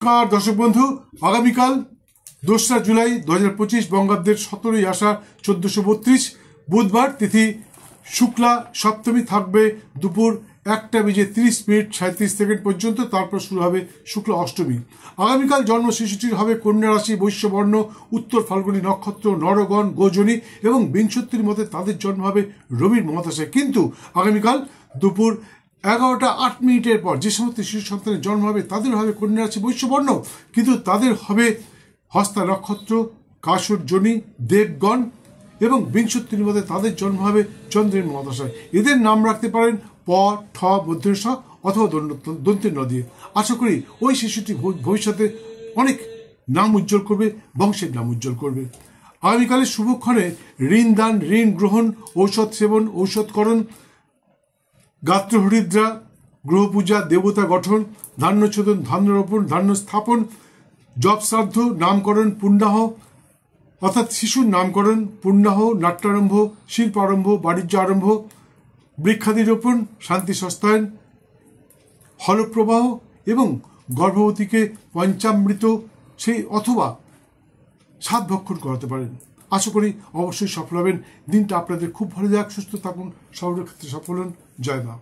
নমস্কার দর্শক বন্ধু, আগামীকাল 2রা জুলাই 2025 বঙ্গাব্দের 17ই আষাঢ় 1432 বুধবার, তিথি শুক্লা সপ্তমী, থাকবে দুপুর 1:30 37 সেকেন্ড পর্যন্ত। তারপর শুরু হবে শুক্লা অষ্টমী। আগামীকাল জন্ম শিশুটির হবে কন্যা রাশি, বৈশ্যবর্ণ, উত্তর ফাল্গুনী নক্ষত্র, নরগণ, গোজনী এবং বিংশতির মধ্যে তাদের জন্ম হবে রবির মহাদশায়। কিন্তু আগামীকাল দুপুর 11টা 8 পর যে সমস্ত শিশু সন্তানের জন্ম হবে তাদের হবে কন্যা রাশি, বৈশ্যবর্ণ, কিন্তু তাদের হবে হস্তা নক্ষত্র, কাসুর, যোনি, দেবগণ এবং বিংশতির মধ্যে তাদের জন্ম হবে চন্দ্রের মহাদশায়। এদের নাম রাখতে পারেন প, ঠ, মধ্যেশ অথবা দন্তের ন দিয়ে। আশা করি ওই শিশুটি ভবিষ্যতে অনেক নাম উজ্জ্বল করবে, বংশের নাম উজ্জ্বল করবে। আগামীকালের শুভক্ষণে ঋণ দান, ঋণ গ্রহণ, ঔষধ সেবন, ঔষধকরণ, গাত্র হরিদ্রা, গ্রহ পূজা, দেবতা গঠন, ধান্যচ্ছেদন, ধান্য রোপণ, ধান্য স্থাপন, জপ শ্রাদ্ধ, নামকরণ, পুণ্যাহ অর্থাৎ শিশুর নামকরণ, পুণ্যাহ, নাট্যারম্ভ, শিল্পারম্ভ, বাণিজ্য আরম্ভ, বৃক্ষাদি রোপণ, শান্তি সস্তায়ন, হলপ্রবাহ এবং গর্ভবতীকে পঞ্চামৃত সেই অথবা 7 ভক্ষণ করাতে পারেন। আশা করি অবশ্যই সফল হবেন। দিনটা আপনাদের খুব ভালো যাক, সুস্থ থাকুন, সবার ক্ষেত্রে সফল হন। জয় মা।